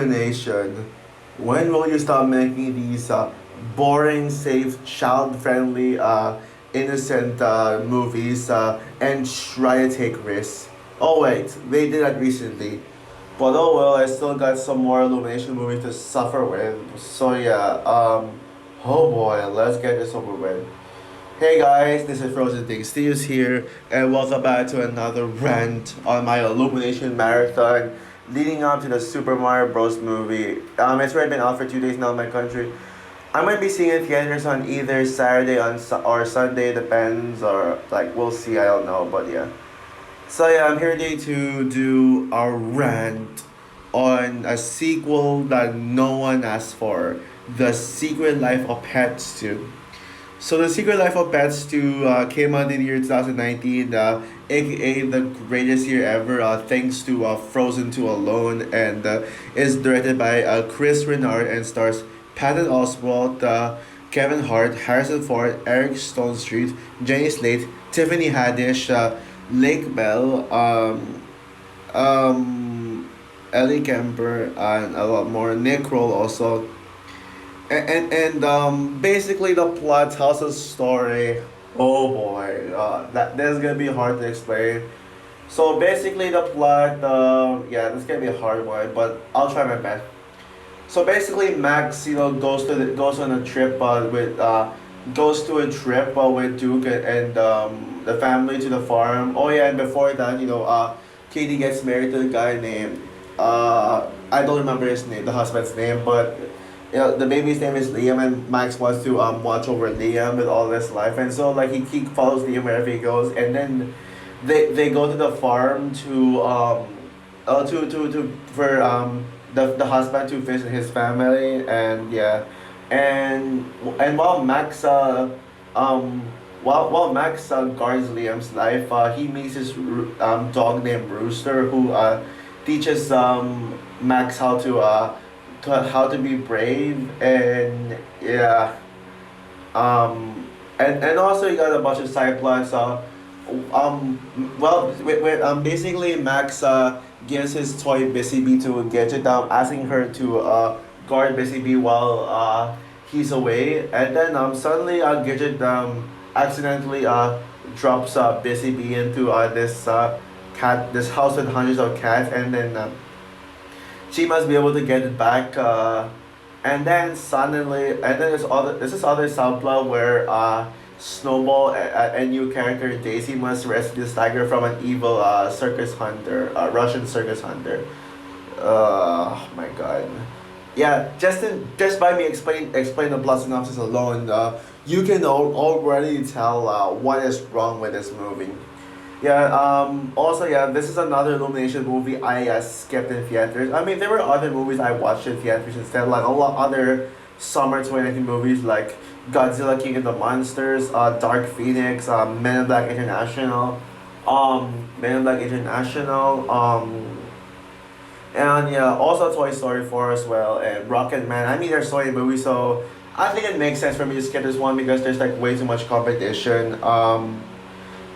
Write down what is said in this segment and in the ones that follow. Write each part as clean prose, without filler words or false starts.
Illumination. When will you stop making these boring, safe, child-friendly, innocent movies and try to take risks? Oh wait, they did that recently. But oh well, I still got some more Illumination movies to suffer with. So yeah, oh boy, let's get this over with. Hey guys, this is Frozen Things Steve's here, and welcome back to another rant on my Illumination marathon leading up to the Super Mario Bros. Movie. It's already been out for 2 days now in my country. I might be seeing it in theaters on either Saturday or Sunday, depends, or like we'll see. I don't know, but yeah. So yeah, I'm here today to do a rant on a sequel that no one asked for, The Secret Life of Pets 2. So The Secret Life of Pets 2 came out in the year 2019, aka the greatest year ever, thanks to Frozen 2 alone, and is directed by Chris Renard and stars Patton Oswalt, Kevin Hart, Harrison Ford, Eric Stone Street, Jenny Slate, Tiffany Haddish, Lake Bell, Ellie Kemper, and a lot more. Nick Kroll also. And basically the plot tells a story. Oh boy, that this is gonna be hard to explain. So basically the plot, yeah, this is gonna be a hard one, but I'll try my best. So basically, Max, goes on a trip goes to a trip with Duke and the family to the farm. Oh yeah, and before that, Katie gets married to a guy named I don't remember his name, the husband's name, but the baby's name is Liam, and Max wants to watch over Liam with all this life, and so like he follows Liam wherever he goes, and then they go to the farm to for the husband to visit his family, and yeah, and um while Max guards Liam's life, he meets this dog named Rooster who teaches Max how to be brave, and yeah, and also you got a bunch of side plots. Basically Max gives his toy Busy Bee to Gidget, asking her to guard Busy Bee while he's away, and then suddenly Gidget accidentally drops Busy Bee into this house with hundreds of cats, and then she must be able to get it back. And then there's this other subplot where Snowball, a new character, Daisy, must rescue this tiger from an evil Russian circus hunter. Oh my god. Yeah, just by me explain the plot synopsis alone, you can already tell what is wrong with this movie. Yeah. Also, yeah, this is another Illumination movie I skipped in theaters. I mean, there were other movies I watched in theaters instead, like a lot other summer 2019 movies like Godzilla King of the Monsters, Dark Phoenix, Men in Black International, and yeah, also Toy Story 4 as well, and Rocket Man. I mean, there's so many movies, so I think it makes sense for me to skip this one because there's like way too much competition.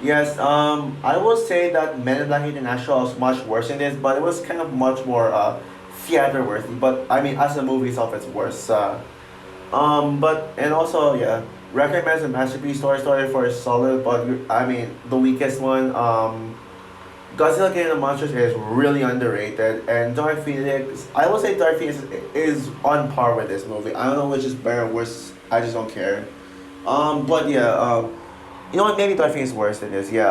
Yes, I will say that Men in Black International was much worse than this, but it was kind of much more theater worthy. But I mean, as a movie itself, it's worse. But and also yeah, recommends a masterpiece. Toy Story for is solid, but I mean the weakest one. Godzilla King of the Monsters is really underrated, and Dark Phoenix. I will say Dark Phoenix is on par with this movie. I don't know which is better or worse. I just don't care. But yeah. You know what? Maybe Dark Phoenix is worse than this. Yeah.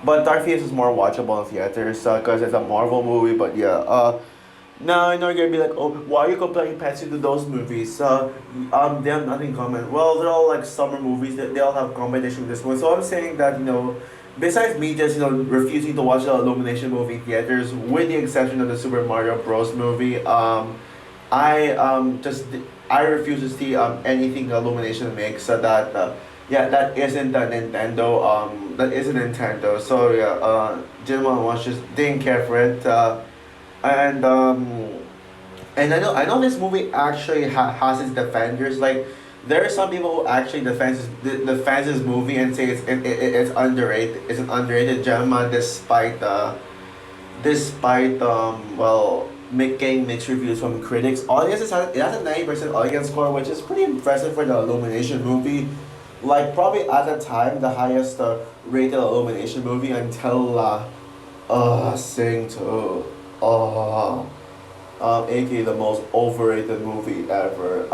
But Dark Phoenix is more watchable in theaters because it's a Marvel movie. But yeah. Now I know you're gonna be like, oh, why are you comparing Patsy to those movies? They have nothing in common. Well, they're all like summer movies. They all have competition with this one. So I'm saying that besides me just refusing to watch the Illumination movie in theaters, with the exception of the Super Mario Bros. Movie, I refuse to see anything Illumination makes so that. Yeah, that isn't a Nintendo. That isn't Nintendo. So yeah, Gentleman was just didn't care for it. And I know this movie actually has its defenders. Like there are some people who actually defends this movie and say it's underrated. It's an underrated gem, despite getting mixed reviews from critics. Audience it has a 90% audience score, which is pretty impressive for the Illumination movie. Like probably at the time the highest rated Illumination movie until Sing 2. aka the most overrated movie ever.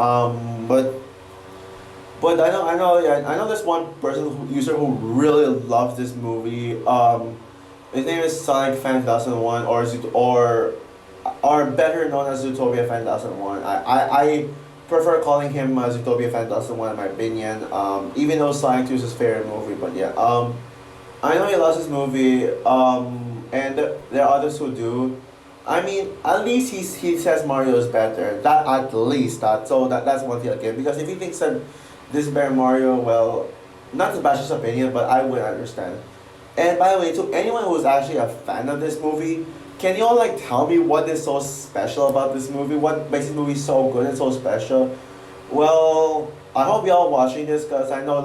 But I know this one user who really loves this movie. His name is Sonic Fan 2001, or better known as Zootopia Fan 2001. I prefer calling him Zootopia Fan 2001 in my opinion. Even though Sonic 2 is his favorite movie, but yeah. I know he loves this movie. And there are others who do. I mean, at least he says Mario is better. That at least that's one thing I give. Because if he thinks that this is better Mario, well, not to bash his opinion, but I would understand. And by the way, to anyone who's actually a fan of this movie, can you all like tell me what is so special about this movie? What makes this movie so good and so special? Well, I hope y'all watching this because I know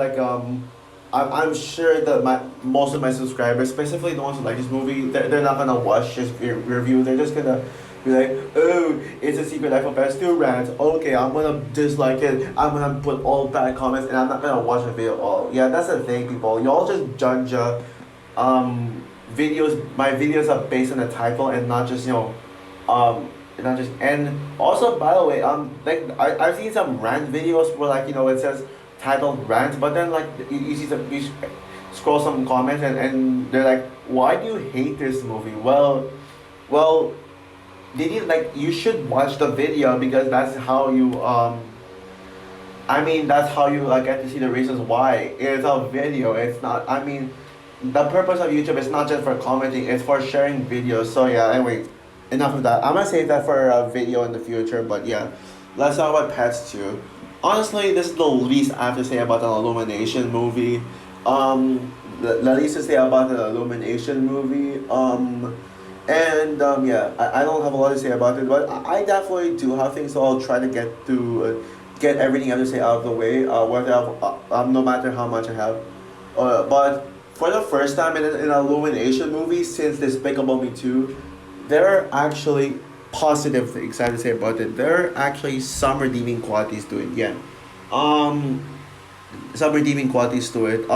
I'm sure that most of my subscribers, specifically the ones who like this movie, they're not gonna watch this review. They're just gonna be like, oh, it's a Secret Life of Pets 2 rant. Okay, I'm gonna dislike it. I'm gonna put all bad comments, and I'm not gonna watch the video at all. Yeah, that's the thing, people. Y'all just judge videos. My videos are based on the title and not just not just and also by the way I've seen some rant videos where it says titled rant, but then you see scroll some comments and they're like, why do you hate this movie? Well, they need you should watch the video because that's how you that's how you get to see the reasons why. It's a video. It's not. The purpose of YouTube is not just for commenting. It's for sharing videos. So yeah. Anyway, enough of that. I'm gonna save that for a video in the future. But yeah, let's talk about Pets 2. Honestly, this is the least I have to say about an Illumination movie. The least to say about an Illumination movie. Yeah, I don't have a lot to say about it, but I definitely do have things, so I'll try to get everything I have to say out of the way, no matter how much I have. But for the first time in an Illumination movie since Despicable Me 2, there are actually positive things I have to say about it. There are actually some redeeming qualities to it. Yeah. Some redeeming qualities to it.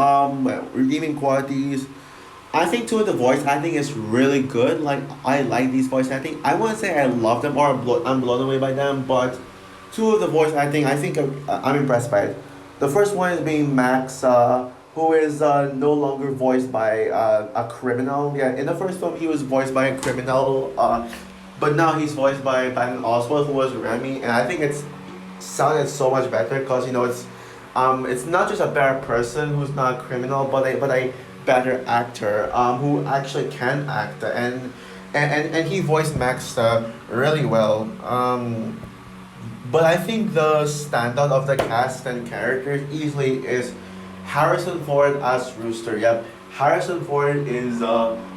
Redeeming qualities. I think two of the voice acting is really good. Like I like these voice acting. I wouldn't say I love them or I'm blown away by them, but two of the voice acting I think I'm impressed by it. The first one is being Max, who is no longer voiced by a criminal. Yeah, in the first film he was voiced by a criminal, but now he's voiced by Patton Oswalt, who was Remy, and I think it's sounded so much better because it's not just a better person who's not a criminal, but a better actor who actually can act, and he voiced Max really well. But I think the standout of the cast and characters easily is Harrison Ford as Rooster. Yep, Harrison Ford is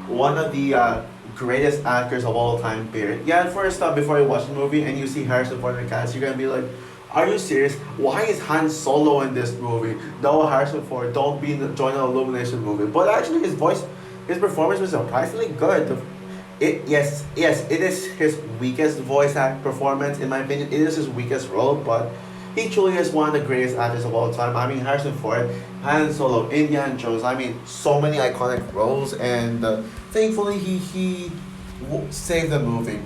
one of the greatest actors of all time. Period. Yeah, at first before you watch the movie and you see Harrison Ford in the cast, you're gonna be like, are you serious? Why is Han Solo in this movie? No, Harrison Ford, don't join an Illumination movie. But actually, his performance was surprisingly good. Yes, it is his weakest voice act performance in my opinion. It is his weakest role, but he truly is one of the greatest actors of all time. Harrison Ford, Han Solo, Indiana Jones. So many iconic roles, and thankfully he saved the movie.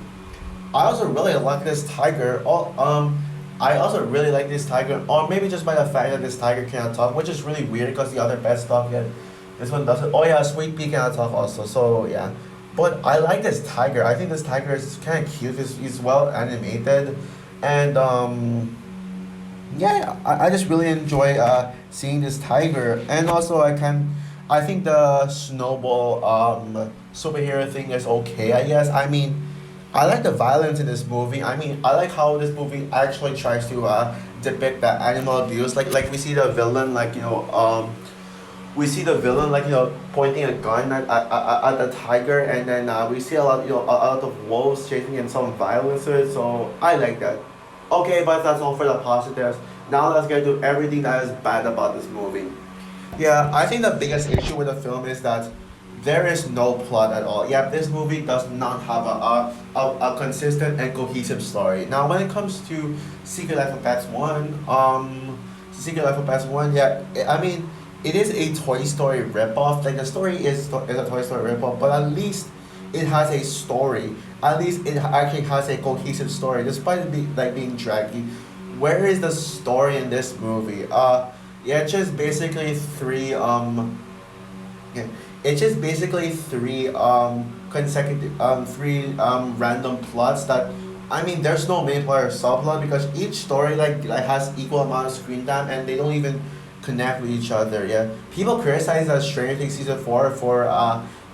I also really like this tiger. I also really like this tiger, or maybe just by the fact that this tiger cannot talk, which is really weird because the other pets talk, yet this one doesn't. Oh yeah, Sweet Pea cannot talk also, so yeah. But I like this tiger. I think this tiger is kind of cute. He's well animated, and yeah, I just really enjoy seeing this tiger. And also I think the snowball superhero thing is okay. I guess. I like the violence in this movie. I like how this movie actually tries to depict the animal abuse. Like we see the villain, we see the villain pointing a gun at the tiger, and then we see a lot of wolves chasing and some violence to it. So I like that. Okay, but that's all for the positives. Now let's get to everything that is bad about this movie. Yeah, I think the biggest issue with the film is that there is no plot at all. Yeah, this movie does not have a consistent and cohesive story. Now, when it comes to Secret Life of Pets 1, Secret Life of Pets 1, yeah, I mean, it is a Toy Story ripoff. Like, the story is a Toy Story ripoff, but at least it has a story. At least it actually has a cohesive story, despite it being draggy. Where is the story in this movie? Yeah, it's just basically yeah, it's just basically three random plots that, I mean, there's no main plot or subplot because each story like has equal amount of screen time and they don't even connect with each other. Yeah, people criticize Stranger Things season 4 for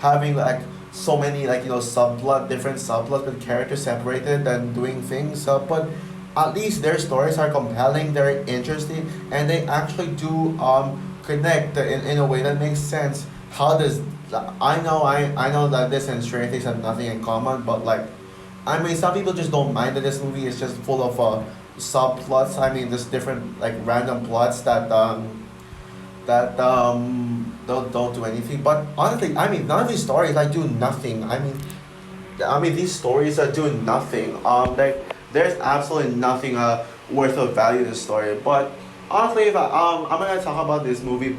having like so many like different subplots with characters separated and doing things. But at least their stories are compelling, they're interesting, and they actually do connect in a way that makes sense. How does I know that this and Stranger Things have nothing in common, but like, I mean, some people just don't mind that this movie is just full of subplots. I mean, just different like random plots that don't do anything. But honestly, I mean, none of these stories like do nothing. I mean, these stories are doing nothing. Like there's absolutely nothing worth of value in the story. But honestly, if I'm gonna talk about this movie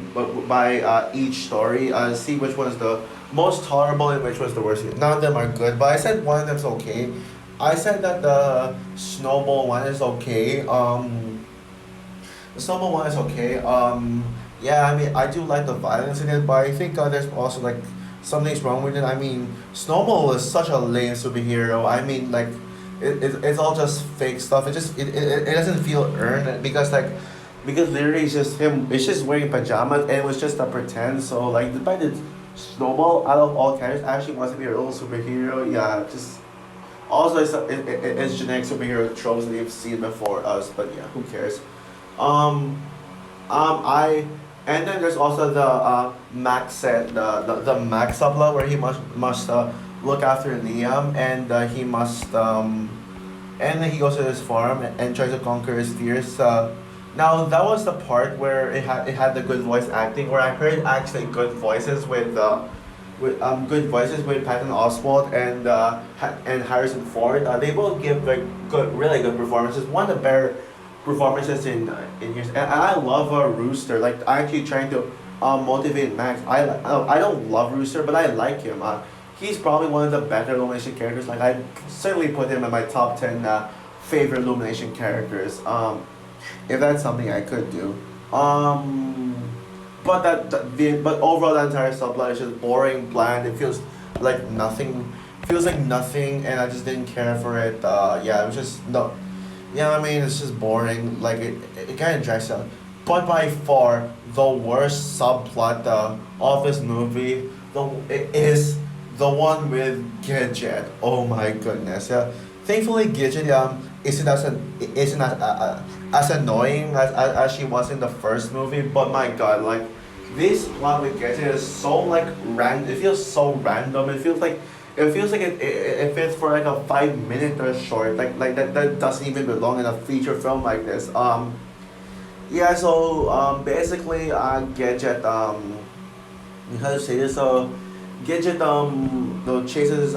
by each story, see which one is the most tolerable and which was the worst. None of them are good, but I said one of them's okay. I said that the snowball one is okay. The snowball one is okay. Yeah, I mean, I do like the violence in it, but I think there's also like something's wrong with it. I mean, Snowball is such a lame superhero. I mean, like, it's all just fake stuff. It doesn't feel earned because literally it's just him. It's just wearing pajamas and it was just a pretend. So like, despite the Snowball out of all characters actually wants to be a little superhero. Yeah, just also it's generic superhero tropes that we've seen before us. But yeah, who cares? Um, I and then there's also the Max set the Max subplot where he must look after Liam and he must and then he goes to his farm and tries to conquer his fears. Now that was the part where it had the good voice acting, where I heard actually good voices with Patton Oswalt and Harrison Ford. They both give like really good performances. One of the better performances in years. And I love Rooster. Like I actually trying to motivate Max. I don't love Rooster, but I like him. He's probably one of the better Illumination characters. Like I certainly put him in my top 10 favorite Illumination characters. If that's something I could do. But overall the entire subplot is just boring, bland. It feels like nothing. Feels like nothing, and I just didn't care for it. Yeah, it was just no. Yeah, I mean, it's just boring. Like it kind of drags out. But by far, the worst subplot of this movie, it is the one with Gidget. Oh my goodness. Yeah. Thankfully, Gidget isn't as annoying as she was in the first movie. But my God, like this plot with Gidget is so like random. It feels so random. It feels like it fits for like a 5 minute or short, that doesn't even belong in a feature film like this. Yeah, so basically Gadget how to say this, Gadget chases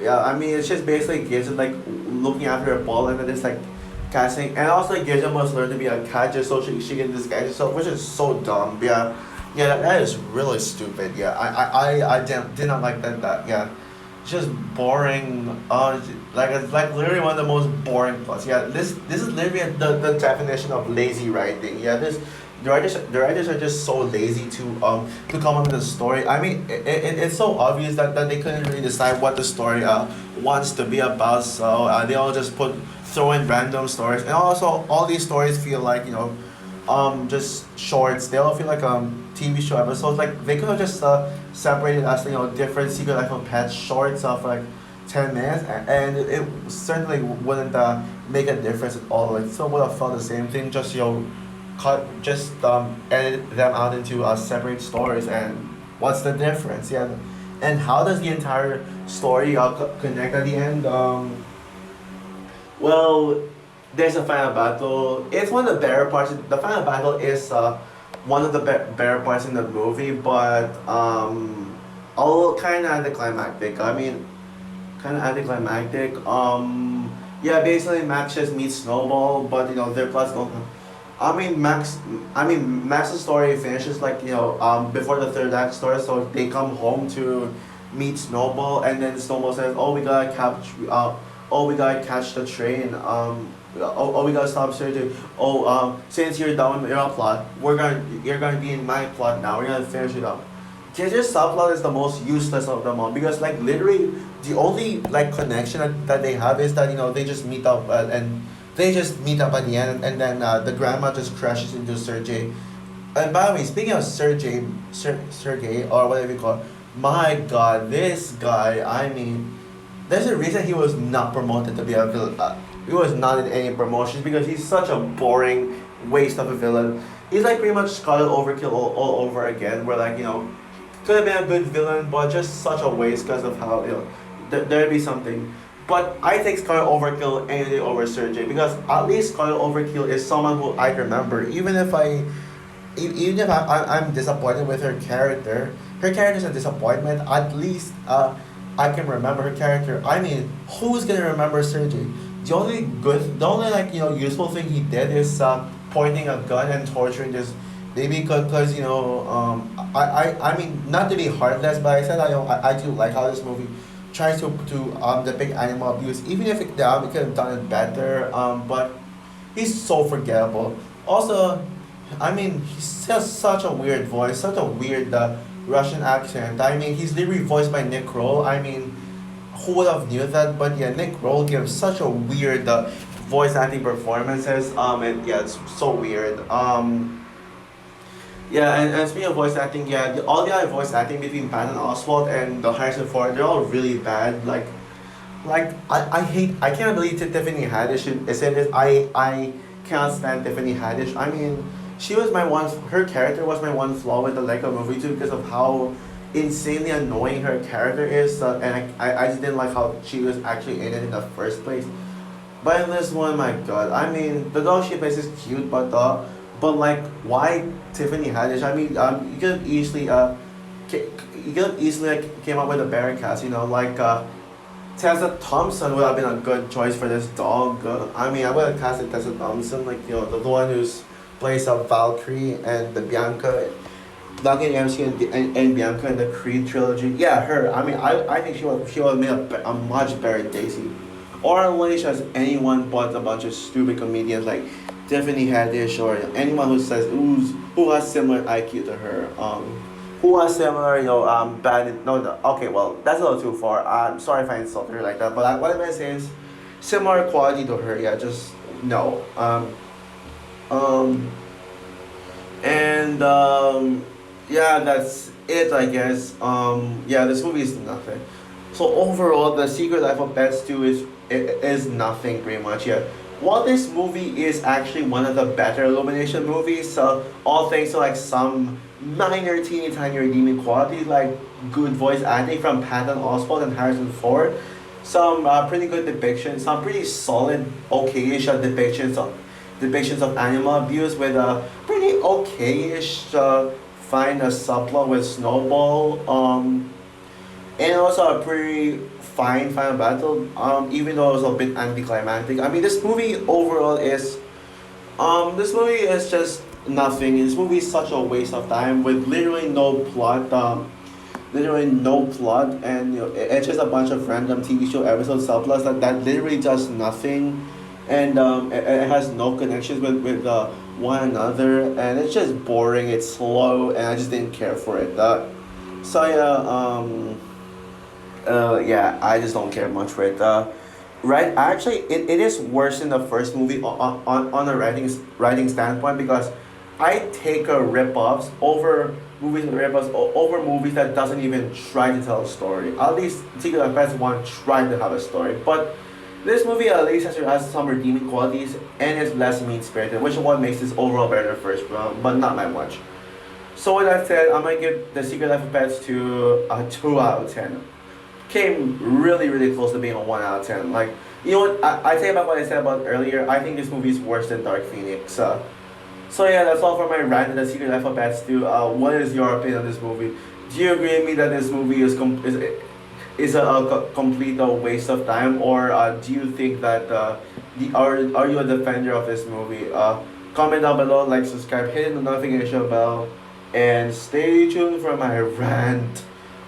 yeah, I mean, it's just basically Gadget like looking after a ball and then it's like casting, and also like, Gadget must learn to be a cat just so she can disguise herself, which is so dumb. Yeah. Yeah, that is really stupid. Yeah, I did not like that. Yeah, it's just boring. Like it's like literally one of the most boring plots. Yeah, this is literally the definition of lazy writing. Yeah, the writers are just so lazy to come up with a story. I mean, it's so obvious that they couldn't really decide what the story wants to be about. So they all just throw in random stories, and also all these stories feel like just shorts. They all feel like TV show episodes. Like they could have just separated as different Secret Life of Pets shorts for like 10 minutes, and it certainly wouldn't make a difference at all. Like still would have felt the same thing. Just edit them out into separate stories, and what's the difference? Yeah, and how does the entire story connect at the end? Well, there's a final battle. It's one of the better parts. The final battle is one of the better parts in the movie, but all kind of anticlimactic. I mean, kind of anticlimactic. Yeah, basically Max just meets Snowball, but their plots don't. I mean Max. I mean Max's story finishes like before the third act starts, so they come home to meet Snowball, and then Snowball says, "Oh, we gotta catch. Oh, we gotta catch the train. We gotta stop surgery. Oh, since you're done with your plot, you're gonna be in my plot now. We're gonna finish it up." JJ's subplot is the most useless of them all because like literally the only like connection that they have is that they just meet up and they just meet up at the end, and then the grandma just crashes into Sergey. And by the way, speaking of Sergey or whatever you call it, my God, this guy. I mean, there's a reason he was not promoted to be a villain. He was not in any promotions because he's such a boring waste of a villain. He's like pretty much Scarlet Overkill all over again. Where like could have been a good villain, but just such a waste because of how there'd be something. But I take Scarlet Overkill any day over Sergey because at least Scarlet Overkill is someone who I remember. Even if I'm disappointed with her character, her character's a disappointment. At least I can remember her character. I mean, who's gonna remember Sergey? The only like useful thing he did is pointing a gun and torturing this baby because I mean not to be heartless, but I said I do like how this movie tries to depict animal abuse, even if it could have done it better. But he's so forgettable. Also, I mean, he's just such a weird voice, such a weird Russian accent. I mean, he's literally voiced by Nick Kroll. I mean, who would have knew that? But yeah, Nick Kroll gives such a weird voice acting performances. And yeah, it's so weird. Yeah, and speaking of voice acting, yeah, all the other voice acting between Patton Oswalt and the Harrison Ford, they're all really bad. Like I can't believe Tiffany Haddish is in this. I cannot stand Tiffany Haddish. I mean, her character was my one flaw with the Lego movie too because of how insanely annoying her character is. And I just didn't like how she was actually in it in the first place. But in this one, my God, I mean, the dog she plays is cute, but like, why Tiffany Haddish? I mean, you could have easily like came up with a better cast. Like Tessa Thompson would have been a good choice for this dog. I mean, I would have casted Tessa Thompson, like the one who's plays a Valkyrie and the Bianca and MC and Bianca in the Creed trilogy. Yeah, her. I mean, I think she would have made a much better Daisy. Or Alicia as anyone but a bunch of stupid comedians like Tiffany Haddish or anyone who has similar IQ to her. Who has similar, bad. No, no, okay, well, that's a little too far. I'm sorry if I insulted her like that, but what I'm gonna say is similar quality to her. Yeah, just no. Um, and yeah, that's it, I guess. Yeah, this movie is nothing. So overall, The Secret Life of Pets 2 is nothing pretty much. Yeah. While this movie is actually one of the better Illumination movies, so all thanks to like some minor teeny tiny redeeming qualities like good voice acting from Patton Oswalt and Harrison Ford, some pretty good depictions, some pretty solid okayish depictions of animal abuse with a pretty okayish fine subplot with Snowball, and also a pretty fine final battle, even though it was a bit anticlimactic. I mean, this movie is just nothing. This movie is such a waste of time with literally no plot, and it's just a bunch of random TV show episode subplots that literally does nothing, and it has no connections with one another, and it's just boring. It's slow, and I just didn't care for it. So yeah, I just don't care much for it. Right, actually, it is worse than the first movie on a writing standpoint because I take a rip-offs over movies that doesn't even try to tell a story. At least Secret of Pets 1 tried to have a story, but this movie at least has some redeeming qualities and is less mean-spirited, which is what makes this overall better than the first one, but not by much. So with that said, I'm gonna give The Secret Life of Pets 2 a 2 out of 10. Came really, really close to being a 1 out of 10. Like, you know what, I say about what I said about earlier, I think this movie is worse than Dark Phoenix. So yeah, that's all for my rant on The Secret Life of Pets 2. What is your opinion on this movie? Do you agree with me that this movie is a complete waste of time, or do you think that are you a defender of this movie? Comment down below, like, subscribe, hit the notification bell, and stay tuned for my rant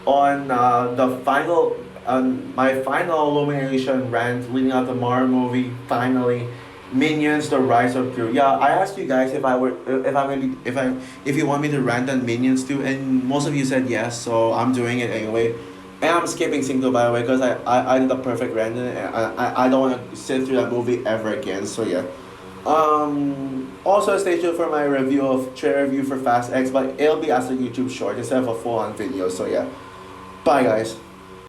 on the final on my final illumination rant leading out the Mar movie. Finally, Minions: The Rise of Gru. Yeah, I asked you guys if you want me to rant on Minions too, and most of you said yes, so I'm doing it anyway. And I'm skipping Cinco, by the way, because I did the perfect rant, and I don't want to sit through that movie ever again. So yeah. Also stay tuned for my review of trailer review for Fast X, but it'll be as a YouTube short instead of a full on video. So yeah. Bye guys.